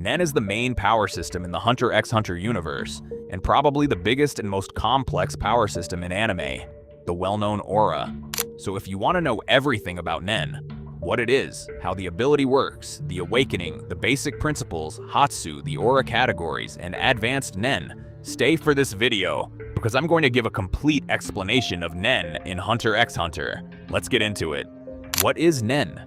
Nen is the main power system in the Hunter x Hunter universe, and probably the biggest and most complex power system in anime, the well-known aura. So if you want to know everything about Nen, what it is, how the ability works, the awakening, the basic principles, Hatsu, the aura categories, and advanced Nen, stay for this video, because I'm going to give a complete explanation of Nen in Hunter x Hunter. Let's get into it. What is Nen?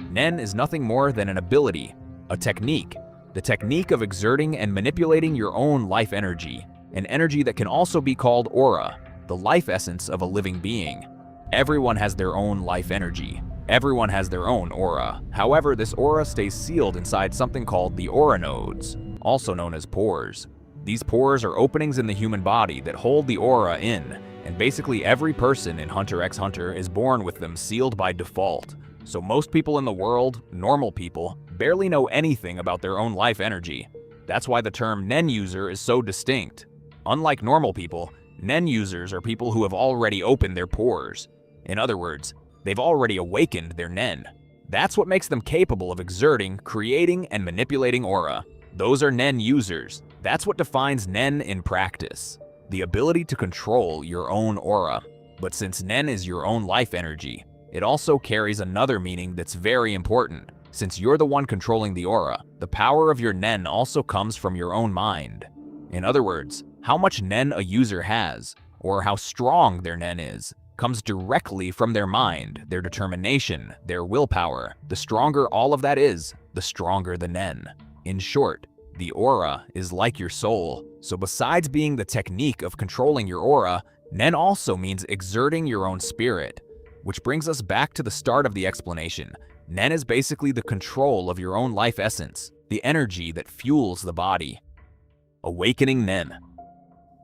Nen is nothing more than an ability, a technique. The technique of exerting and manipulating your own life energy, an energy that can also be called aura, the life essence of a living being. Everyone has their own life energy. Everyone has their own aura. However, this aura stays sealed inside something called the aura nodes, also known as pores. These pores are openings in the human body that hold the aura in, and basically every person in Hunter x Hunter is born with them sealed by default. So most people in the world, normal people, barely know anything about their own life energy. That's why the term Nen user is so distinct. Unlike normal people, Nen users are people who have already opened their pores. In other words, they've already awakened their Nen. That's what makes them capable of exerting, creating, and manipulating aura. Those are Nen users. That's what defines Nen in practice. The ability to control your own aura. But since Nen is your own life energy, it also carries another meaning that's very important. Since you're the one controlling the aura, the power of your Nen also comes from your own mind. In other words, how much Nen a user has, or how strong their Nen is, comes directly from their mind, their determination, their willpower. The stronger all of that is, the stronger the Nen. In short, the aura is like your soul. So besides being the technique of controlling your aura, Nen also means exerting your own spirit. Which brings us back to the start of the explanation. Nen is basically the control of your own life essence, the energy that fuels the body. Awakening Nen.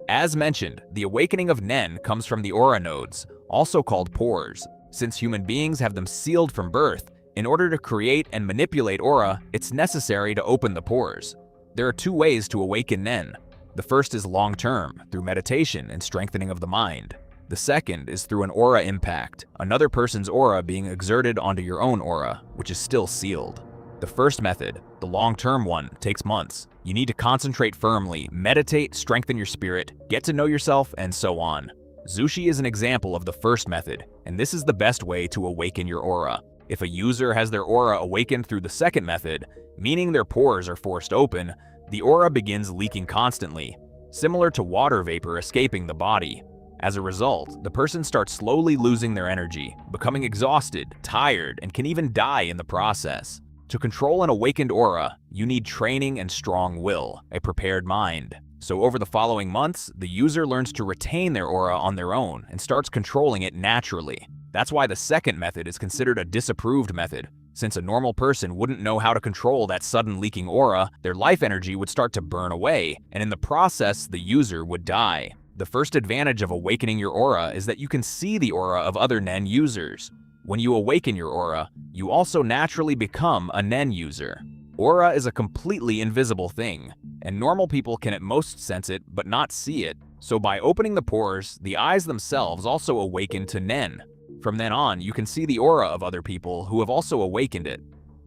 As mentioned, the awakening of Nen comes from the aura nodes, also called pores. Since human beings have them sealed from birth, in order to create and manipulate aura, it's necessary to open the pores. There are two ways to awaken Nen. The first is long-term, through meditation and strengthening of the mind. The second is through an aura impact, another person's aura being exerted onto your own aura, which is still sealed. The first method, the long-term one, takes months. You need to concentrate firmly, meditate, strengthen your spirit, get to know yourself, and so on. Zushi is an example of the first method, and this is the best way to awaken your aura. If a user has their aura awakened through the second method, meaning their pores are forced open, the aura begins leaking constantly, similar to water vapor escaping the body. As a result, the person starts slowly losing their energy, becoming exhausted, tired, and can even die in the process. To control an awakened aura, you need training and strong will, a prepared mind. So over the following months, the user learns to retain their aura on their own and starts controlling it naturally. That's why the second method is considered a disapproved method. Since a normal person wouldn't know how to control that sudden leaking aura, their life energy would start to burn away, and in the process, the user would die. The first advantage of awakening your aura is that you can see the aura of other Nen users. When you awaken your aura, you also naturally become a Nen user. Aura is a completely invisible thing, and normal people can at most sense it but not see it. So by opening the pores, the eyes themselves also awaken to Nen. From then on, you can see the aura of other people who have also awakened it.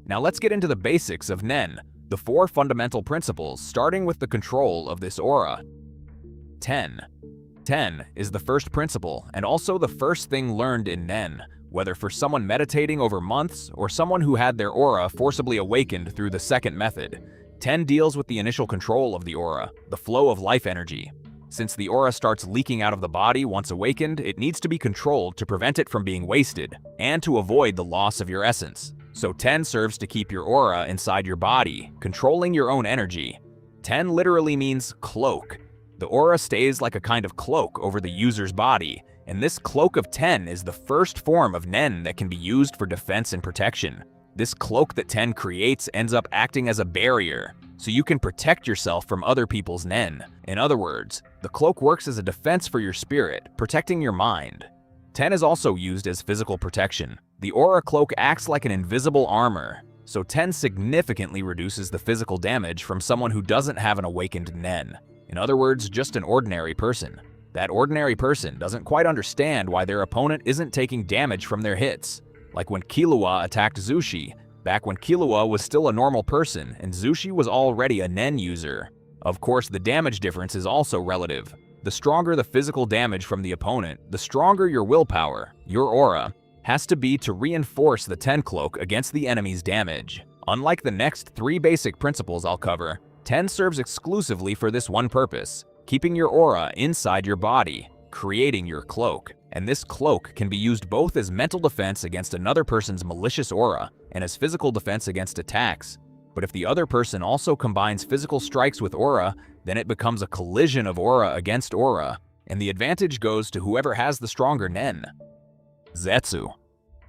Now let's get into the basics of Nen, the 4 fundamental principles, starting with the control of this aura. 10. 10 is the first principle and also the first thing learned in Nen, whether for someone meditating over months or someone who had their aura forcibly awakened through the second method. 10 deals with the initial control of the aura, the flow of life energy. Since the aura starts leaking out of the body once awakened, it needs to be controlled to prevent it from being wasted and to avoid the loss of your essence. So 10 serves to keep your aura inside your body, controlling your own energy. 10 literally means cloak. The aura stays like a kind of cloak over the user's body, and this cloak of 10 is the first form of Nen that can be used for defense and protection. This cloak that 10 creates ends up acting as a barrier, so you can protect yourself from other people's Nen. In other words, the cloak works as a defense for your spirit, protecting your mind. 10 is also used as physical protection. The aura cloak acts like an invisible armor, so 10 significantly reduces the physical damage from someone who doesn't have an awakened Nen. In other words, just an ordinary person. That ordinary person doesn't quite understand why their opponent isn't taking damage from their hits. Like when Killua attacked Zushi, back when Killua was still a normal person and Zushi was already a Nen user. Of course, the damage difference is also relative. The stronger the physical damage from the opponent, the stronger your willpower, your aura, has to be to reinforce the Ten Cloak against the enemy's damage. Unlike the next 3 basic principles I'll cover, Ten serves exclusively for this one purpose: keeping your aura inside your body, creating your cloak. And this cloak can be used both as mental defense against another person's malicious aura and as physical defense against attacks. But if the other person also combines physical strikes with aura, then it becomes a collision of aura against aura, and the advantage goes to whoever has the stronger Nen. Zetsu.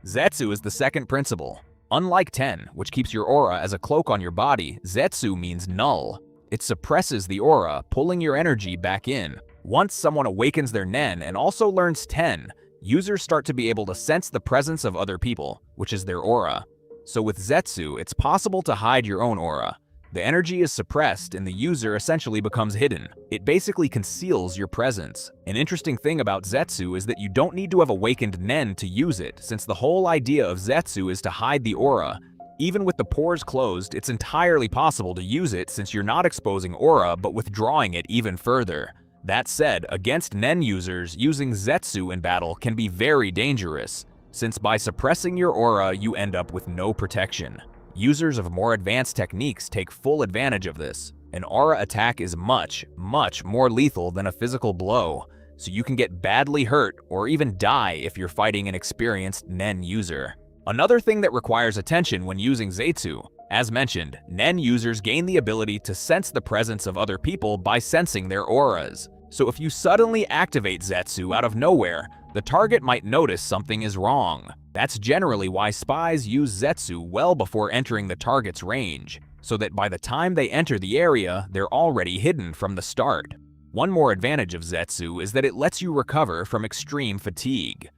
Zetsu is the second principle. Unlike Ten, which keeps your aura as a cloak on your body, Zetsu means null. It suppresses the aura, pulling your energy back in. Once someone awakens their Nen and also learns Ten, users start to be able to sense the presence of other people, which is their aura. So with Zetsu, it's possible to hide your own aura. The energy is suppressed and the user essentially becomes hidden. It basically conceals your presence. An interesting thing about Zetsu is that you don't need to have awakened Nen to use it, since the whole idea of Zetsu is to hide the aura. Even with the pores closed, it's entirely possible to use it since you're not exposing aura but withdrawing it even further. That said, against Nen users, using Zetsu in battle can be very dangerous, since by suppressing your aura you end up with no protection. Users of more advanced techniques take full advantage of this. An aura attack is much, much more lethal than a physical blow, so you can get badly hurt or even die if you're fighting an experienced Nen user. Another thing that requires attention when using Zetsu: as mentioned, Nen users gain the ability to sense the presence of other people by sensing their auras. So if you suddenly activate Zetsu out of nowhere, the target might notice something is wrong. That's generally why spies use Zetsu well before entering the target's range, so that by the time they enter the area, they're already hidden from the start. One more advantage of Zetsu is that it lets you recover from extreme fatigue.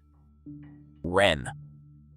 Ren.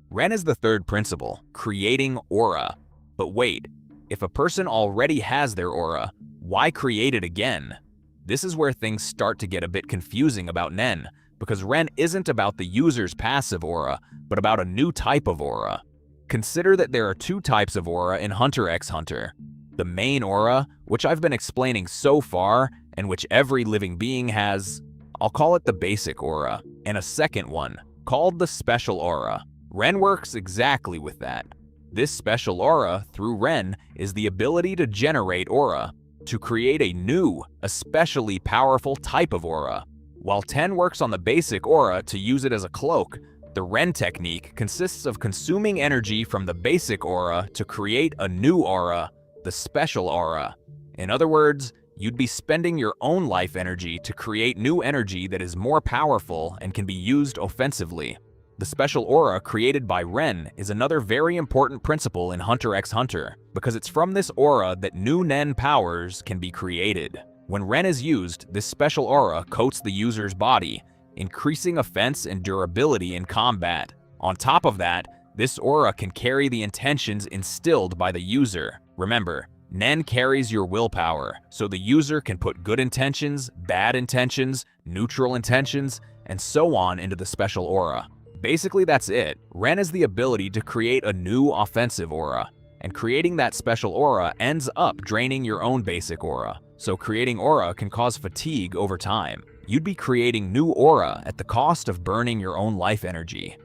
Ren is the third principle, creating aura. But wait, if a person already has their aura, why create it again? This is where things start to get a bit confusing about Nen, because Ren isn't about the user's passive aura, but about a new type of aura. Consider that there are 2 types of aura in Hunter x Hunter. The main aura, which I've been explaining so far, and which every living being has, I'll call it the basic aura, and a second one, called the special aura. Ren works exactly with that. This special aura, through Ren, is the ability to generate aura, to create a new, especially powerful type of aura. While Ten works on the basic aura to use it as a cloak, the Ren technique consists of consuming energy from the basic aura to create a new aura, the special aura. In other words, you'd be spending your own life energy to create new energy that is more powerful and can be used offensively. The special aura created by Ren is another very important principle in Hunter x Hunter, because it's from this aura that new Nen powers can be created. When Ren is used, this special aura coats the user's body, increasing offense and durability in combat. On top of that, this aura can carry the intentions instilled by the user. Remember, Nen carries your willpower, so the user can put good intentions, bad intentions, neutral intentions, and so on into the special aura. Basically, that's it. Ren is the ability to create a new offensive aura, and creating that special aura ends up draining your own basic aura. So creating aura can cause fatigue over time. You'd be creating new aura at the cost of burning your own life energy.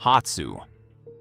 Hatsu.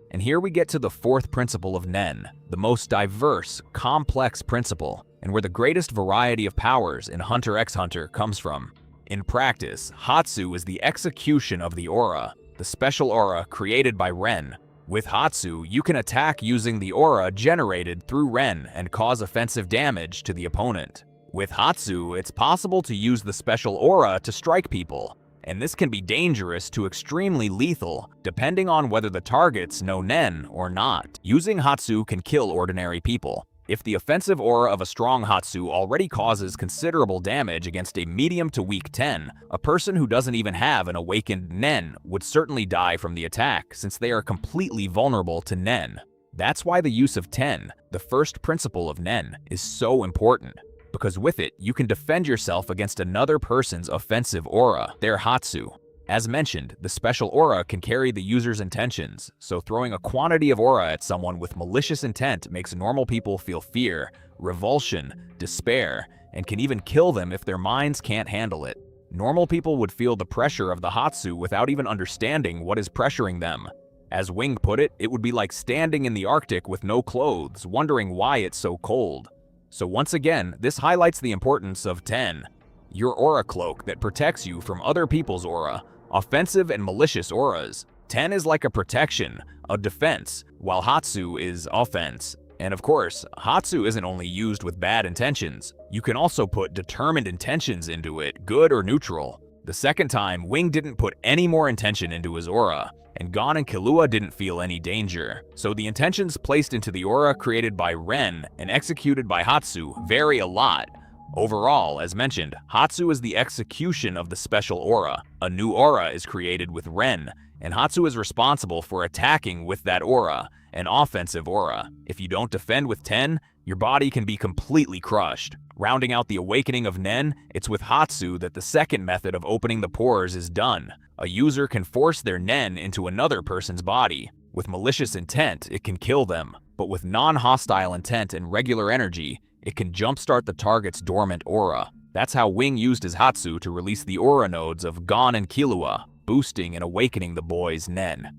And here we get to the 4th principle of Nen, the most diverse, complex principle, and where the greatest variety of powers in Hunter x Hunter comes from. In practice, Hatsu is the execution of the aura, the special aura created by Ren. With Hatsu, you can attack using the aura generated through Ren and cause offensive damage to the opponent. With Hatsu, it's possible to use the special aura to strike people, and this can be dangerous to extremely lethal, depending on whether the targets know Nen or not. Using Hatsu can kill ordinary people. If the offensive aura of a strong Hatsu already causes considerable damage against a medium to weak Ten, a person who doesn't even have an awakened Nen would certainly die from the attack, since they are completely vulnerable to Nen. That's why the use of Ten, the first principle of Nen, is so important, because with it, you can defend yourself against another person's offensive aura, their Hatsu. As mentioned, the special aura can carry the user's intentions, so throwing a quantity of aura at someone with malicious intent makes normal people feel fear, revulsion, despair, and can even kill them if their minds can't handle it. Normal people would feel the pressure of the Hatsu without even understanding what is pressuring them. As Wing put it, it would be like standing in the Arctic with no clothes, wondering why it's so cold. So once again, this highlights the importance of 10. Your aura cloak that protects you from other people's aura, offensive and malicious auras. 10 is like a protection, a defense, while Hatsu is offense. And of course, Hatsu isn't only used with bad intentions. You can also put determined intentions into it, good or neutral. The second time, Wing didn't put any more intention into his aura, and Gon and Killua didn't feel any danger. So the intentions placed into the aura created by Ren and executed by Hatsu vary a lot. Overall, as mentioned, Hatsu is the execution of the special aura. A new aura is created with Ren, and Hatsu is responsible for attacking with that aura, an offensive aura. If you don't defend with 10, your body can be completely crushed. Rounding out the awakening of Nen, it's with Hatsu that the second method of opening the pores is done. A user can force their Nen into another person's body. With malicious intent, it can kill them, but with non-hostile intent and regular energy, it can jumpstart the target's dormant aura. That's how Wing used his Hatsu to release the aura nodes of Gon and Killua, boosting and awakening the boys' Nen.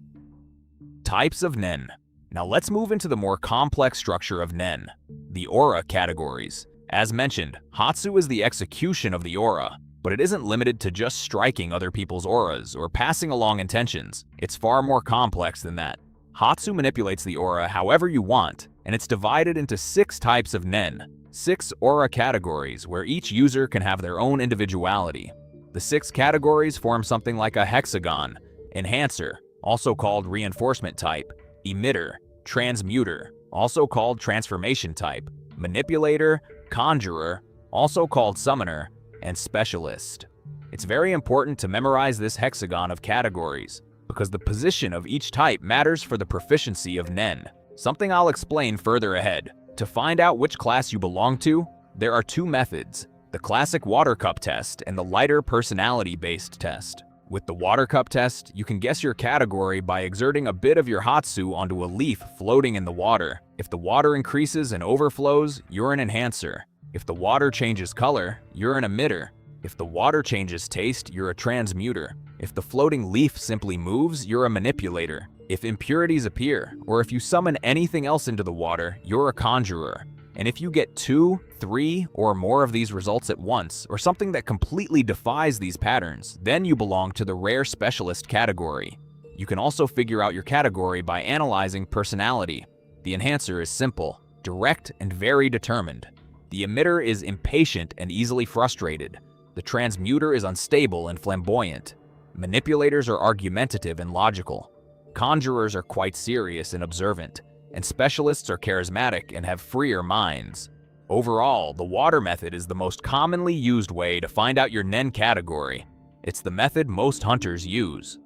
Types of Nen. Now let's move into the more complex structure of Nen, the aura categories. As mentioned, Hatsu is the execution of the aura, but it isn't limited to just striking other people's auras or passing along intentions. It's far more complex than that. Hatsu manipulates the aura however you want, and it's divided into 6 types of Nen, 6 aura categories where each user can have their own individuality. The 6 categories form something like a hexagon: enhancer, also called reinforcement type; emitter, transmuter, also called transformation type; manipulator, conjurer, also called summoner; and specialist. It's very important to memorize this hexagon of categories, because the position of each type matters for the proficiency of Nen, something I'll explain further ahead. To find out which class you belong to, there are 2 methods: the classic water cup test and the lighter personality-based test. With the water cup test, you can guess your category by exerting a bit of your Hatsu onto a leaf floating in the water. If the water increases and overflows, you're an enhancer. If the water changes color, you're an emitter. If the water changes taste, you're a transmuter. If the floating leaf simply moves, you're a manipulator. If impurities appear, or if you summon anything else into the water, you're a conjurer. And if you get 2, 3, or more of these results at once, or something that completely defies these patterns, then you belong to the rare specialist category. You can also figure out your category by analyzing personality. The enhancer is simple, direct, and very determined. The emitter is impatient and easily frustrated. The transmuter is unstable and flamboyant. Manipulators are argumentative and logical. Conjurers are quite serious and observant, and specialists are charismatic and have freer minds. Overall, the water method is the most commonly used way to find out your Nen category. It's the method most hunters use.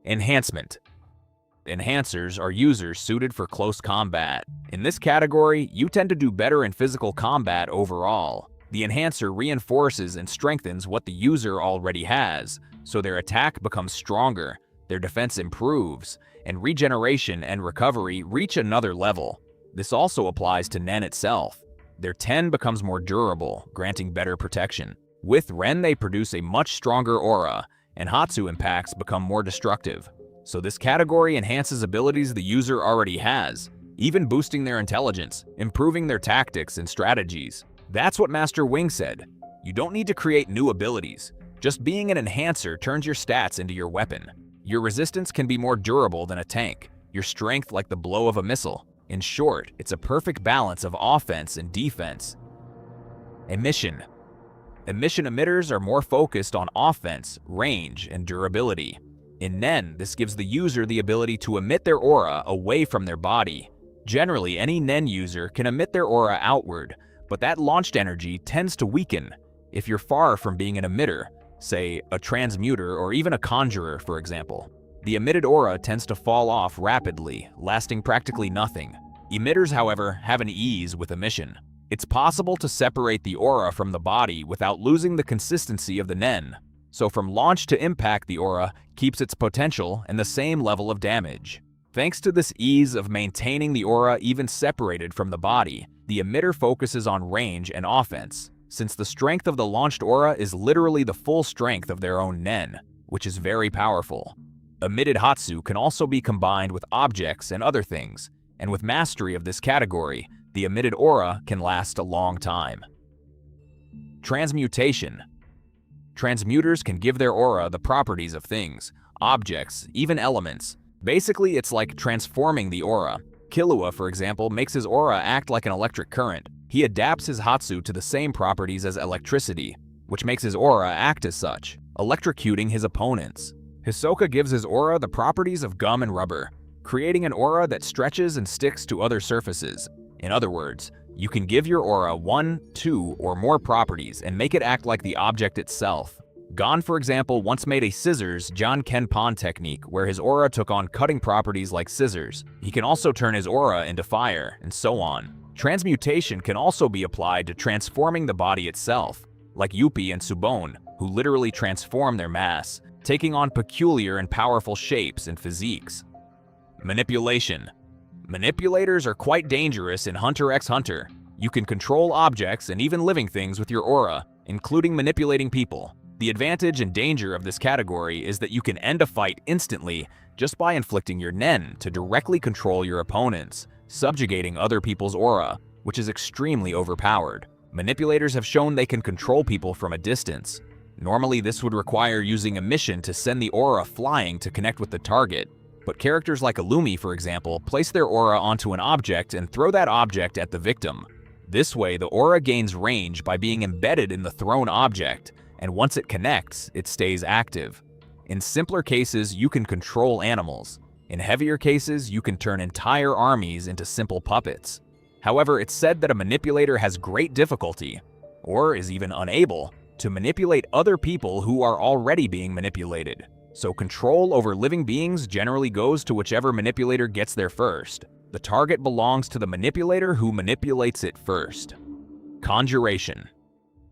Enhancement. Enhancers are users suited for close combat. In this category, you tend to do better in physical combat overall. The enhancer reinforces and strengthens what the user already has, so their attack becomes stronger, their defense improves, and regeneration and recovery reach another level. This also applies to Nen itself. Their 10 becomes more durable, granting better protection. With Ren, they produce a much stronger aura, and Hatsu impacts become more destructive. So this category enhances abilities the user already has, even boosting their intelligence, improving their tactics and strategies. That's what Master Wing said. You don't need to create new abilities. Just being an enhancer turns your stats into your weapon. Your resistance can be more durable than a tank, your strength like the blow of a missile. In short, it's a perfect balance of offense and defense. Emission. Emission emitters are more focused on offense, range, and durability. In Nen, this gives the user the ability to emit their aura away from their body. Generally, any Nen user can emit their aura outward, but that launched energy tends to weaken. If you're far from being an emitter, say a transmuter or even a conjurer for example, the emitted aura tends to fall off rapidly, lasting practically nothing. Emitters, however, have an ease with emission. It's possible to separate the aura from the body without losing the consistency of the Nen. So from launch to impact, the aura keeps its potential and the same level of damage. Thanks to this ease of maintaining the aura even separated from the body, the emitter focuses on range and offense, since the strength of the launched aura is literally the full strength of their own nen, which is very powerful. Emitted Hatsu can also be combined with objects and other things, and with mastery of this category, the emitted aura can last a long time. Transmutation. Transmuters can give their aura the properties of things, objects, even elements. Basically, it's like transforming the aura. Killua, for example, makes his aura act like an electric current. He adapts his Hatsu to the same properties as electricity, which makes his aura act as such, electrocuting his opponents. Hisoka gives his aura the properties of gum and rubber, creating an aura that stretches and sticks to other surfaces. In other words, you can give your aura 1, 2, or more properties and make it act like the object itself. Gon, for example, once made a scissors Jankenpon technique where his aura took on cutting properties like scissors. He can also turn his aura into fire, and so on. Transmutation can also be applied to transforming the body itself, like Yuppie and Subone, who literally transform their mass, taking on peculiar and powerful shapes and physiques. Manipulation. Manipulators are quite dangerous in Hunter x Hunter. You can control objects and even living things with your aura, including manipulating people. The advantage and danger of this category is that you can end a fight instantly just by inflicting your nen to directly control your opponents, subjugating other people's aura, which is extremely overpowered. Manipulators have shown they can control people from a distance. Normally, this would require using a mission to send the aura flying to connect with the target, but characters like Illumi, for example, place their aura onto an object and throw that object at the victim. This way, the aura gains range by being embedded in the thrown object, and once it connects, it stays active. In simpler cases, you can control animals. In heavier cases, you can turn entire armies into simple puppets. However, it's said that a manipulator has great difficulty, or is even unable, to manipulate other people who are already being manipulated. So control over living beings generally goes to whichever manipulator gets there first. The target belongs to the manipulator who manipulates it first. Conjuration.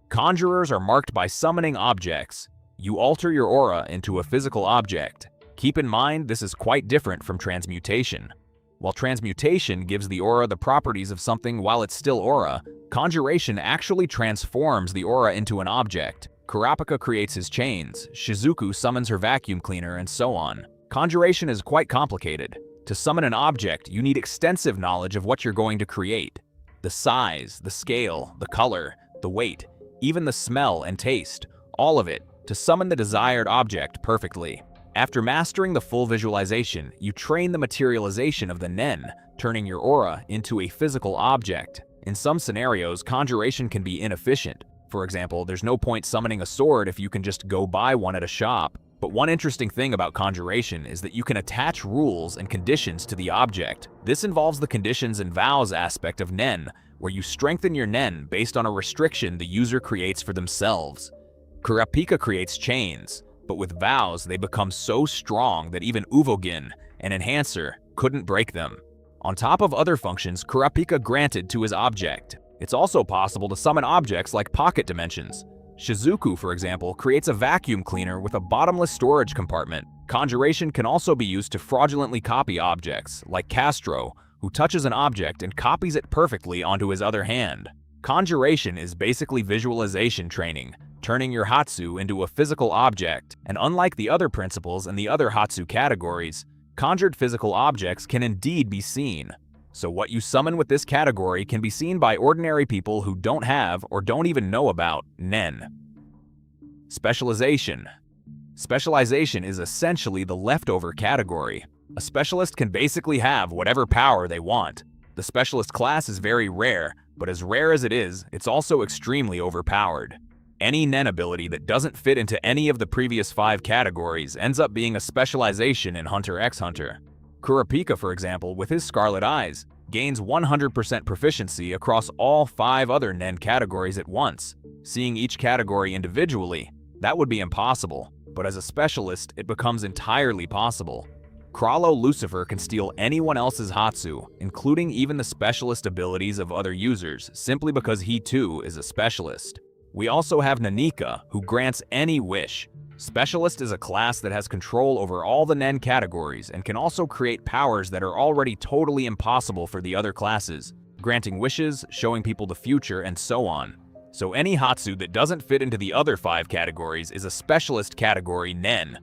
Conjurers are marked by summoning objects. You alter your aura into a physical object. Keep in mind, this is quite different from transmutation. While transmutation gives the aura the properties of something while it's still aura, conjuration actually transforms the aura into an object. Kurapika creates his chains, Shizuku summons her vacuum cleaner, and so on. Conjuration is quite complicated. To summon an object, you need extensive knowledge of what you're going to create. The size, the scale, the color, the weight, even the smell and taste, all of it, to summon the desired object perfectly. After mastering the full visualization, you train the materialization of the nen, turning your aura into a physical object. In some scenarios, conjuration can be inefficient. For example, there's no point summoning a sword if you can just go buy one at a shop. But one interesting thing about conjuration is that you can attach rules and conditions to the object. This involves the conditions and vows aspect of nen, where you strengthen your nen based on a restriction the user creates for themselves. Kurapika creates chains, but with vows they become so strong that even Uvogin, an enhancer, couldn't break them. On top of other functions Kurapika granted to his object, it's also possible to summon objects like pocket dimensions. Shizuku, for example, creates a vacuum cleaner with a bottomless storage compartment. Conjuration can also be used to fraudulently copy objects, like Castro, who touches an object and copies it perfectly onto his other hand. Conjuration is basically visualization training, turning your Hatsu into a physical object, and unlike the other principles and the other Hatsu categories, conjured physical objects can indeed be seen. So what you summon with this category can be seen by ordinary people who don't have or don't even know about nen. Specialization. Specialization is essentially the leftover category. A specialist can basically have whatever power they want. The specialist class is very rare, but as rare as it is, it's also extremely overpowered. Any nen ability that doesn't fit into any of the previous 5 categories ends up being a specialization in Hunter x Hunter. Kurapika, for example, with his Scarlet Eyes, gains 100% proficiency across all 5 other nen categories at once. Seeing each category individually, that would be impossible, but as a specialist, it becomes entirely possible. Krallo Lucifer can steal anyone else's Hatsu, including even the specialist abilities of other users, simply because he too is a specialist. We also have Nanika, who grants any wish. Specialist is a class that has control over all the Nen categories and can also create powers that are already totally impossible for the other classes, granting wishes, showing people the future, and so on. So any Hatsu that doesn't fit into the other 5 categories is a specialist category Nen.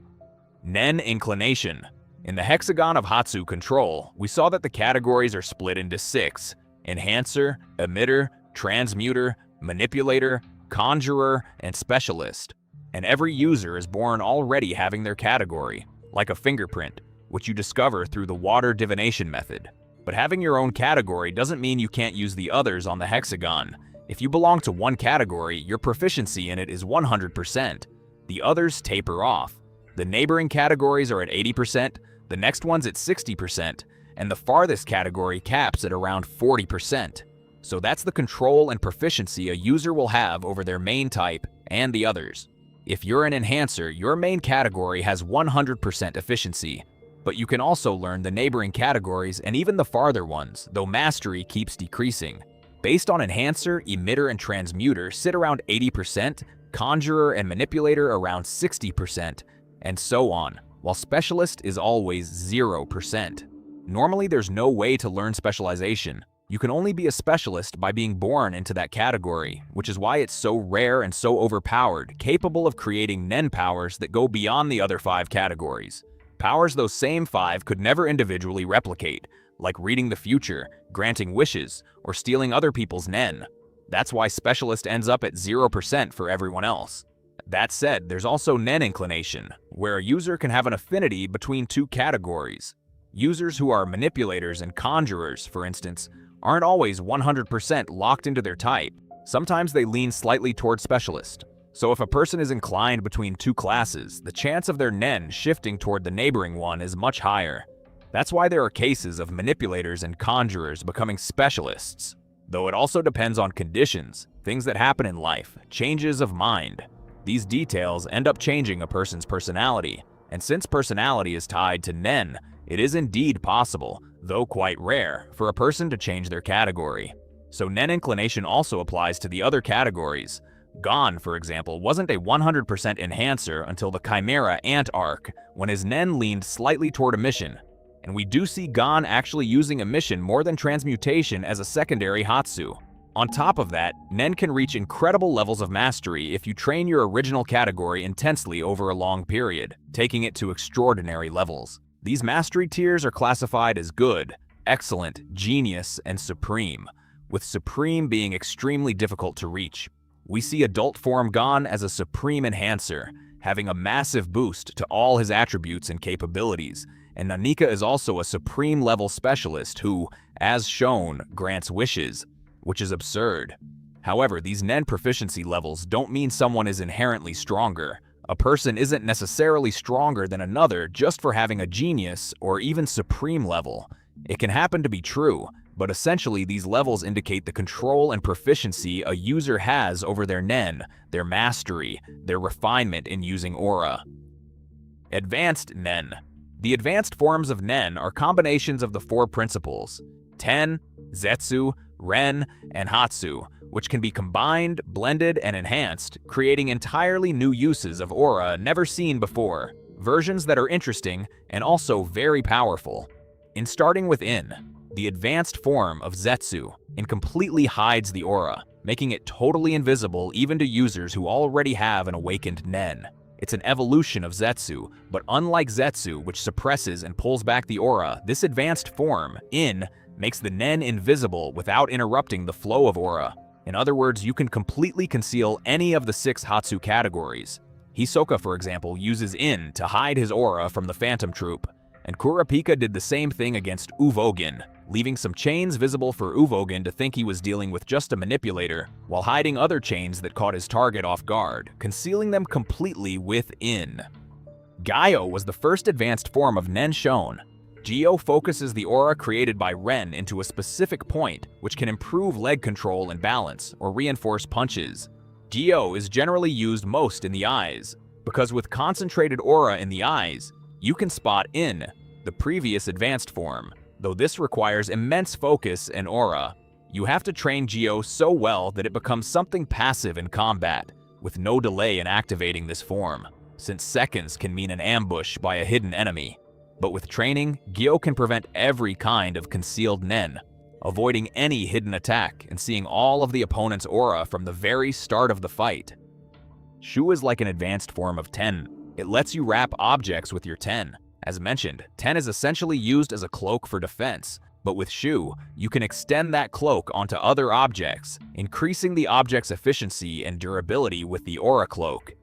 Nen Inclination. In the hexagon of Hatsu control, we saw that the categories are split into 6: Enhancer, Emitter, Transmuter, Manipulator, Conjurer, and Specialist. And every user is born already having their category, like a fingerprint, which you discover through the water divination method. But having your own category doesn't mean you can't use the others on the hexagon. If you belong to one category, your proficiency in it is 100%. The others taper off. The neighboring categories are at 80%, the next one's at 60%, and the farthest category caps at around 40%. So that's the control and proficiency a user will have over their main type and the others. If you're an enhancer, your main category has 100% efficiency, but you can also learn the neighboring categories and even the farther ones, though mastery keeps decreasing. Based on Enhancer, Emitter, and Transmuter sit around 80%, Conjurer and Manipulator around 60%, and so on, while Specialist is always 0%. Normally there's no way to learn Specialization. You can only be a specialist by being born into that category, which is why it's so rare and so overpowered, capable of creating Nen powers that go beyond the other 5 categories. Powers those same 5 could never individually replicate, like reading the future, granting wishes, or stealing other people's Nen. That's why Specialist ends up at 0% for everyone else. That said, there's also Nen Inclination, where a user can have an affinity between 2 categories. Users who are manipulators and conjurers, for instance, aren't always 100% locked into their type. Sometimes they lean slightly toward Specialist. So if a person is inclined between 2 classes, the chance of their Nen shifting toward the neighboring one is much higher. That's why there are cases of manipulators and conjurers becoming specialists. Though it also depends on conditions, things that happen in life, changes of mind. These details end up changing a person's personality, and since personality is tied to Nen, it is indeed possible, though quite rare, for a person to change their category. So Nen Inclination also applies to the other categories. Gon, for example, wasn't a 100% enhancer until the Chimera Ant arc, when his Nen leaned slightly toward emission. And we do see Gon actually using emission more than transmutation as a secondary Hatsu. On top of that, Nen can reach incredible levels of mastery if you train your original category intensely over a long period, taking it to extraordinary levels. These mastery tiers are classified as good, excellent, genius, and supreme, with supreme being extremely difficult to reach. We see adult form Gon as a supreme enhancer, having a massive boost to all his attributes and capabilities, and Nanika is also a supreme level specialist who, as shown, grants wishes, which is absurd. However, these Nen proficiency levels don't mean someone is inherently stronger. A person isn't necessarily stronger than another just for having a genius or even supreme level. It can happen to be true, but essentially these levels indicate the control and proficiency a user has over their Nen, their mastery, their refinement in using aura. Advanced Nen. The advanced forms of Nen are combinations of the 4 principles: Ten, Zetsu, Ren, and Hatsu, which can be combined, blended, and enhanced, creating entirely new uses of aura never seen before, versions that are interesting and also very powerful. In starting with In, the advanced form of Zetsu, it completely hides the aura, making it totally invisible even to users who already have an awakened Nen. It's an evolution of Zetsu, but unlike Zetsu, which suppresses and pulls back the aura, this advanced form, In, makes the Nen invisible without interrupting the flow of aura. In other words, you can completely conceal any of the 6 Hatsu categories. Hisoka, for example, uses In to hide his aura from the Phantom Troupe, and Kurapika did the same thing against Uvogin, leaving some chains visible for Uvogin to think he was dealing with just a manipulator, while hiding other chains that caught his target off guard, concealing them completely with In. Gaio was the first advanced form of Nen shown. Gio focuses the aura created by Ren into a specific point, which can improve leg control and balance, or reinforce punches. Gio is generally used most in the eyes, because with concentrated aura in the eyes, you can spot In, the previous advanced form. Though this requires immense focus and aura, You have to train Gyo so well that it becomes something passive in combat, with no delay in activating this form, since seconds can mean an ambush by a hidden enemy. But with training, Gyo can prevent every kind of concealed nen, avoiding any hidden attack and seeing all of the opponent's aura from the very start of the fight. Shu is like an advanced form of Ten. It lets you wrap objects with your Ten. As mentioned, Ten is essentially used as a cloak for defense, but with Shu, you can extend that cloak onto other objects, increasing the object's efficiency and durability with the aura cloak.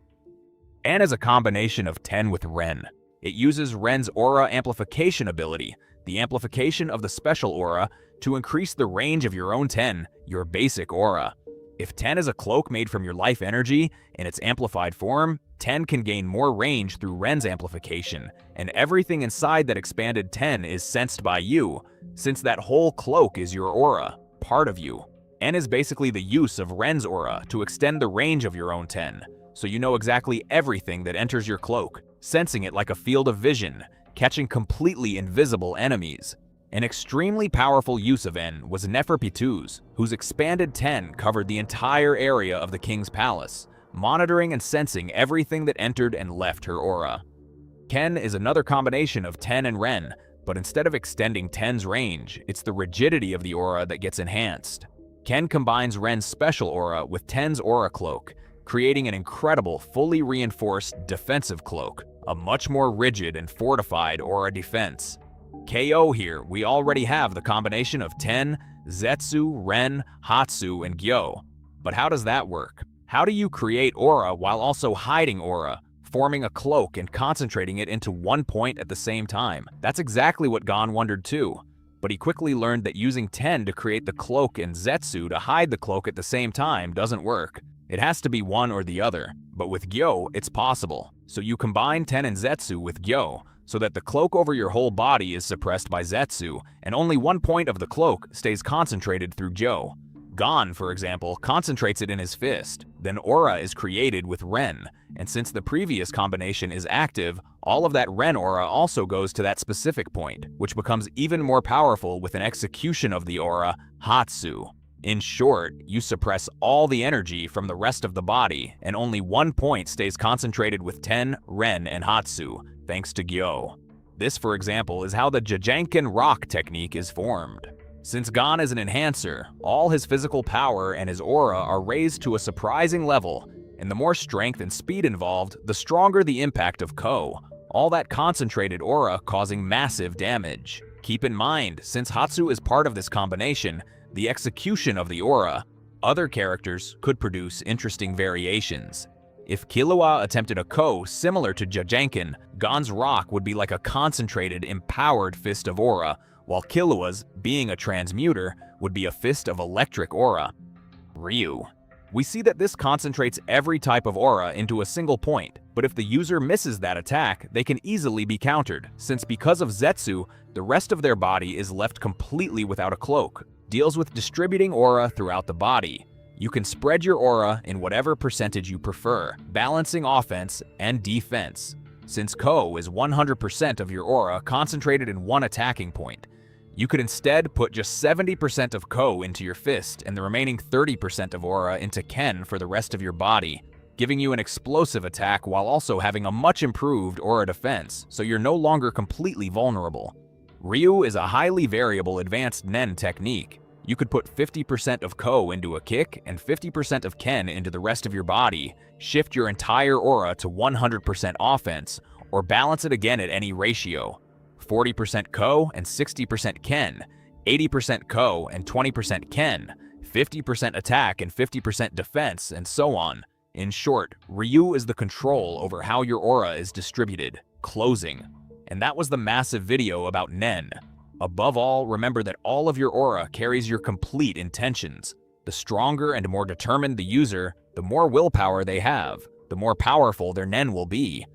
En is a combination of Ten with Ren. It uses Ren's aura amplification ability, the amplification of the special aura, to increase the range of your own Ten, your basic aura. If Ten is a cloak made from your life energy, in its amplified form, Ten can gain more range through Ren's amplification, and everything inside that expanded Ten is sensed by you, since that whole cloak is your aura, part of you. En is basically the use of Ren's aura to extend the range of your own Ten, so you know exactly everything that enters your cloak, sensing it like a field of vision, catching completely invisible enemies. An extremely powerful use of En was Neferpitu's, whose expanded Ten covered the entire area of the king's palace, monitoring and sensing everything that entered and left her aura. Ken is another combination of Ten and Ren, but instead of extending Ten's range, it's the rigidity of the aura that gets enhanced. Ken combines Ren's special aura with Ten's aura cloak, creating an incredible, fully reinforced defensive cloak, a much more rigid and fortified aura defense. KO here, we already have the combination of Ten, Zetsu, Ren, Hatsu, and Gyo. But how does that work? How do you create aura while also hiding aura, forming a cloak and concentrating it into one point at the same time? That's exactly what Gon wondered too. But he quickly learned that using Ten to create the cloak and Zetsu to hide the cloak at the same time doesn't work. It has to be one or the other. But with Gyo, it's possible. So you combine Ten and Zetsu with Gyo, so that the cloak over your whole body is suppressed by Zetsu, and only one point of the cloak stays concentrated through Gyo. Gon, for example, concentrates it in his fist. Then aura is created with Ren, and since the previous combination is active, all of that Ren aura also goes to that specific point, which becomes even more powerful with an execution of the aura, Hatsu. In short, you suppress all the energy from the rest of the body, and only one point stays concentrated with Ten, Ren, and Hatsu, thanks to Gyo. This, for example, is how the Jajanken rock technique is formed. Since Gon is an enhancer, all his physical power and his aura are raised to a surprising level, and the more strength and speed involved, the stronger the impact of Ko, all that concentrated aura causing massive damage. Keep in mind, since Hatsu is part of this combination, the execution of the aura, other characters could produce interesting variations. If Killua attempted a Ko similar to Jajanken, Gon's rock would be like a concentrated, empowered fist of aura, while Killua's, being a transmuter, would be a fist of electric aura. Ryu. We see that this concentrates every type of aura into a single point, but if the user misses that attack, they can easily be countered, since because of Zetsu, the rest of their body is left completely without a cloak, deals with distributing aura throughout the body. You can spread your aura in whatever percentage you prefer, balancing offense and defense. Since Ko is 100% of your aura concentrated in one attacking point, you could instead put just 70% of Ko into your fist and the remaining 30% of aura into Ken for the rest of your body, giving you an explosive attack while also having a much improved aura defense, so you're no longer completely vulnerable. Ryu is a highly variable advanced Nen technique. You could put 50% of Ko into a kick and 50% of Ken into the rest of your body, shift your entire aura to 100% offense, or balance it again at any ratio. 40% Ko and 60% Ken, 80% Ko and 20% Ken, 50% attack and 50% defense, and so on. In short, Ryu is the control over how your aura is distributed, closing. And that was the massive video about Nen. Above all, remember that all of your aura carries your complete intentions. The stronger and more determined the user, the more willpower they have, the more powerful their Nen will be.